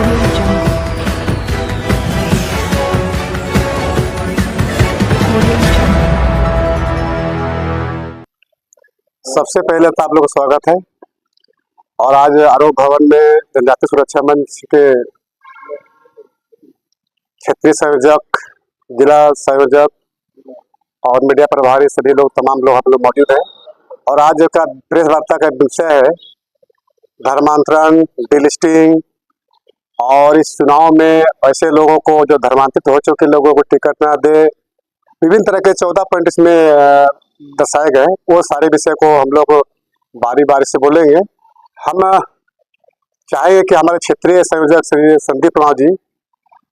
Audio Jungle. Audio Jungle. सबसे पहले तो आप लोग का स्वागत है। और आज आरोप भवन में जनजातीय सुरक्षा मंच के क्षेत्रीय संयोजक, जिला संयोजक और मीडिया प्रभारी सभी लोग, तमाम लोग हम लोग मौजूद हैं। और आज का प्रेस वार्ता का विषय है धर्मांतरण, डिलिस्टिंग और इस चुनाव में ऐसे लोगों को जो धर्मांतरित हो चुके लोगों को टिकट ना दे, विभिन्न तरह के 14 पॉइंट इसमें दर्शाए गए। वो सारे विषय को हम लोग बारी बारी से बोलेंगे। हम चाहेंगे कि हमारे क्षेत्रीय संयोजक श्री संदीप प्रणाम जी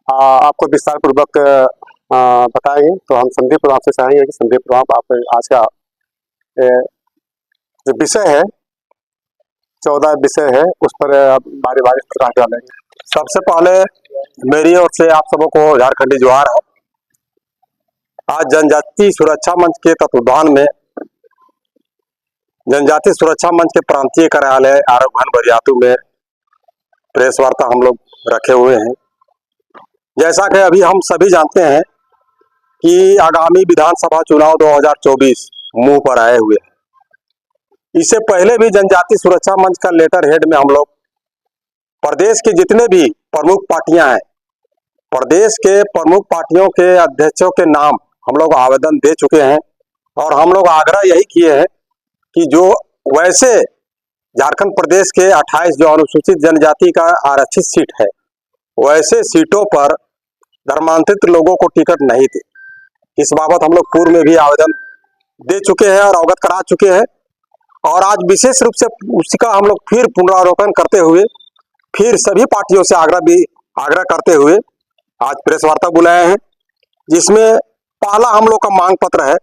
आपको विस्तार पूर्वक बताएंगे। तो हम संदीप प्रणाम से चाहेंगे कि संदीप प्रणाम आप आज का जो विषय है 14 विषय है उस पर बारी बारी प्रकाश डालेंगे। सबसे पहले मेरी ओर से आप सबों को झारखंडी जोहार है। आज जनजाति सुरक्षा मंच के तत्वाधान में जनजाति सुरक्षा मंच के प्रांतीय कार्यालय आरोप भवन बरियातू में प्रेस वार्ता हम लोग रखे हुए हैं। जैसा कि अभी हम सभी जानते हैं कि आगामी विधानसभा चुनाव 2024 मुंह पर आए हुए हैं। इससे पहले भी जनजाति सुरक्षा मंच का लेटर हेड में हम लोग प्रदेश के जितने भी प्रमुख पार्टियां हैं, प्रदेश के प्रमुख पार्टियों के अध्यक्षों के नाम हम लोग आवेदन दे चुके हैं। और हम लोग आग्रह यही किए हैं कि जो वैसे झारखंड प्रदेश के 28 जो अनुसूचित जनजाति का आरक्षित सीट है, वैसे सीटों पर धर्मांतरित लोगों को टिकट नहीं दे। इस बाबत हम लोग पूर्व में भी आवेदन दे चुके हैं और अवगत करा चुके हैं। और आज विशेष रूप से उसका हम लोग फिर पुनरावलोकन करते हुए फिर सभी पार्टियों से आग्रह करते हुए आज प्रेस वार्ता बुलाए हैं, जिसमें पहला हम लोग का मांग पत्र है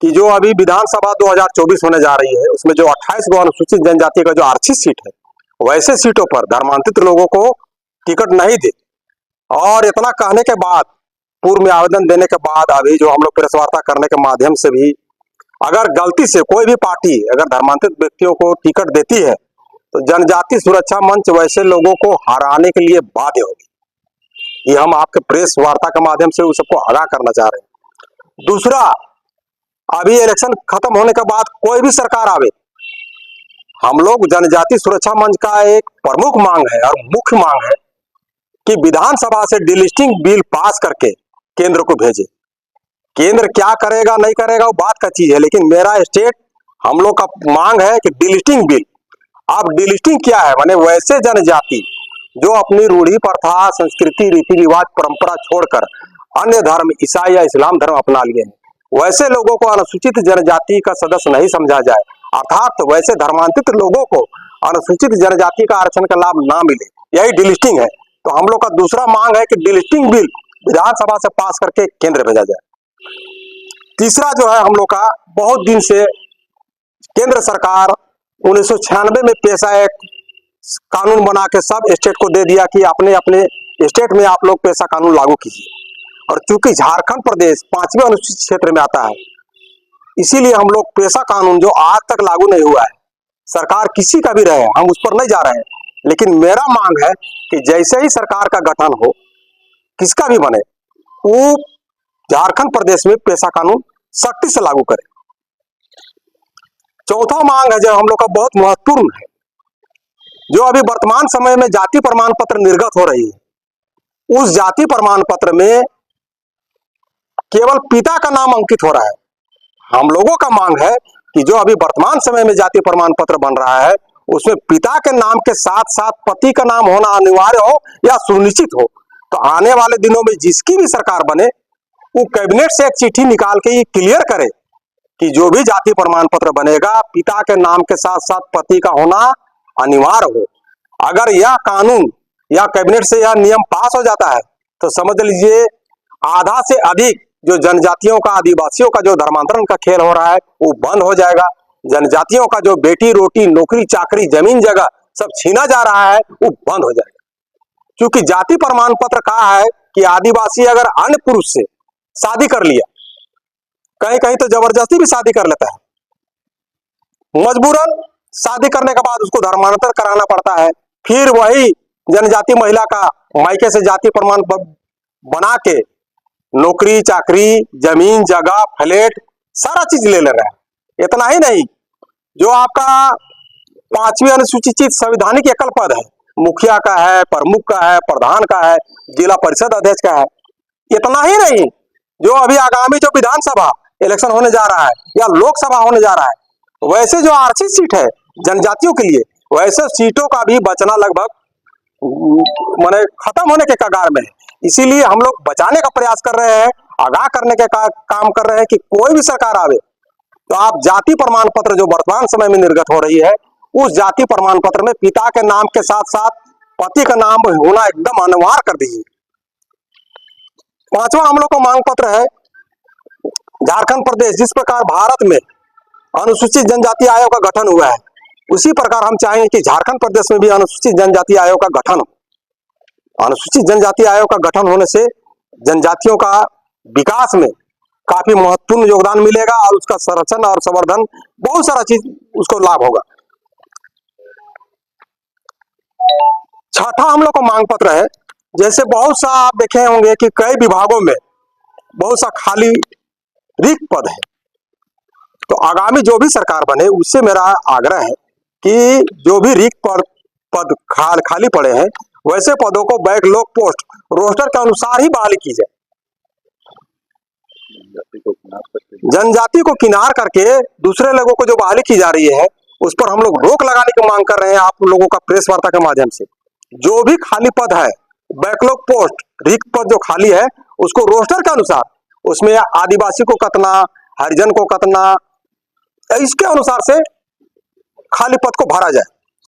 कि जो अभी विधानसभा 2024 होने जा रही है, उसमें जो 28 गो अनुसूचित जनजाति का जो आरक्षित सीट है, वैसे सीटों पर धर्मांतरित लोगों को टिकट नहीं दे। और इतना कहने के बाद, पूर्व में आवेदन देने के बाद, अभी जो हम लोग प्रेस वार्ता करने के माध्यम से भी अगर गलती से कोई भी पार्टी अगर धर्मांतरित व्यक्तियों को टिकट देती है तो जनजाति सुरक्षा मंच वैसे लोगों को हराने के लिए बाध्य होगी। ये हम आपके प्रेस वार्ता के माध्यम से उस सबको आगाह करना चाह रहे हैं। दूसरा, अभी इलेक्शन खत्म होने के बाद कोई भी सरकार आवे, हम लोग जनजाति सुरक्षा मंच का एक प्रमुख मांग है और मुख्य मांग है कि विधानसभा से डिलिस्टिंग बिल पास करके केंद्र को भेजे। केंद्र क्या करेगा नहीं करेगा वो बात का चीज है, लेकिन मेरा स्टेट हम लोग का मांग है कि डिलिस्टिंग बिल। अब डिलिस्टिंग क्या है, माने वैसे जनजाति जो अपनी रूढ़ी प्रथा, संस्कृति, रीति रिवाज, परंपरा छोड़कर अन्य धर्म, ईसाई या इस्लाम धर्म अपना लिए हैं, वैसे लोगों को अनुसूचित जनजाति का सदस्य नहीं समझा जाए, अर्थात वैसे धर्मांतरित लोगों को अनुसूचित जनजाति का आरक्षण का लाभ ना मिले, यही डिलिस्टिंग है। तो हम लोग का दूसरा मांग है कि डिलिस्टिंग बिल विधानसभा से पास करके केंद्र भेजा जाए। तीसरा जो है, हम लोग का बहुत दिन से केंद्र सरकार 1996 में पेशा एक कानून बना के सब स्टेट को दे दिया कि अपने अपने स्टेट में आप लोग पेशा कानून लागू कीजिए। और चूंकि झारखंड प्रदेश 5वें अनुसूचित क्षेत्र में आता है, इसीलिए हम लोग पेशा कानून जो आज तक लागू नहीं हुआ है, सरकार किसी का भी रहे, हम उस पर नहीं जा रहे हैं, लेकिन मेरा मांग है कि जैसे ही सरकार का गठन हो, किसका भी बने, वो झारखंड प्रदेश में पेशा कानून सख्ती से लागू करे। चौथा मांग है जो हम लोग का बहुत महत्वपूर्ण है, जो अभी वर्तमान समय में जाति प्रमाण पत्र निर्गत हो रही है, उस जाति प्रमाण पत्र में केवल पिता का नाम अंकित हो रहा है। हम लोगों का मांग है कि जो अभी वर्तमान समय में जाति प्रमाण पत्र बन रहा है, उसमें पिता के नाम के साथ साथ पति का नाम होना अनिवार्य हो या सुनिश्चित हो। तो आने वाले दिनों में जिसकी भी सरकार बने, वो कैबिनेट से एक चिट्ठी निकाल के ये क्लियर करे कि जो भी जाति प्रमाण पत्र बनेगा, पिता के नाम के साथ साथ पति का होना अनिवार्य हो। अगर यह कानून या कैबिनेट से यह नियम पास हो जाता है तो समझ लीजिए आधा से अधिक जो जनजातियों का, आदिवासियों का जो धर्मांतरण का खेल हो रहा है वो बंद हो जाएगा। जनजातियों का जो बेटी रोटी, नौकरी चाकरी, जमीन जगह सब छीना जा रहा है वो बंद हो जाएगा। क्योंकि जाति प्रमाण पत्र कहा है कि आदिवासी अगर अन्य पुरुष से शादी कर लिया, कहीं कहीं तो जबरदस्ती भी शादी कर लेता है, मजबूरन शादी करने के बाद उसको धर्मांतरण कराना पड़ता है, फिर वही जनजाति महिला का मायके से जाति प्रमाण पत्र बना के नौकरी चाकरी जमीन जगह फ्लैट सारा चीज ले रहे हैं। इतना ही नहीं, जो आपका 5वीं अनुसूचित संवैधानिक एकल पद है, मुखिया का है, प्रमुख का है, प्रधान का है, जिला परिषद अध्यक्ष का है। इतना ही नहीं, जो अभी आगामी जो विधानसभा इलेक्शन होने जा रहा है या लोकसभा होने जा रहा है, वैसे जो आरक्षित सीट है जनजातियों के लिए, वैसे सीटों का भी बचना लगभग माने खत्म होने के कगार में है। इसीलिए हम लोग बचाने का प्रयास कर रहे हैं, आगाह करने के काम कर रहे हैं कि कोई भी सरकार आवे तो आप जाति प्रमाण पत्र जो वर्तमान समय में निर्गत हो रही है, उस जाति प्रमाण पत्र में पिता के नाम के साथ साथ पति का नाम होना एकदम अनिवार्य कर दीजिए। 5वां हम लोग का मांग पत्र है, झारखंड प्रदेश जिस प्रकार भारत में अनुसूचित जनजाति आयोग का गठन हुआ है, उसी प्रकार हम चाहेंगे कि झारखंड प्रदेश में भी अनुसूचित जनजाति आयोग का गठन हो। अनुसूचित जनजाति आयोग का गठन होने से जनजातियों का विकास में काफी महत्वपूर्ण योगदान मिलेगा और उसका संरक्षण और संवर्धन बहुत सारा चीज उसको लाभ होगा। 6ठा हम लोग का मांग पत्र है, जैसे बहुत सा आप देखे होंगे कि कई विभागों में बहुत सा खाली रिक्त पद है, तो आगामी जो भी सरकार बने उससे मेरा आग्रह है कि जो भी रिक्त पद खाली पड़े हैं, वैसे पदों को बैकलॉग पोस्ट रोस्टर के अनुसार ही बहाली की जाए। जनजाति को किनार करके दूसरे लोगों को जो बहाली की जा रही है, उस पर हम लोग रोक लगाने की मांग कर रहे हैं आप लोगों का प्रेस वार्ता के माध्यम से। जो भी खाली पद है, बैकलॉग पोस्ट रिक्त पद जो खाली है, उसको रोस्टर के अनुसार, उसमें आदिवासी को कतना, हरिजन को कतना, इसके अनुसार से खाली पद को भरा जाए।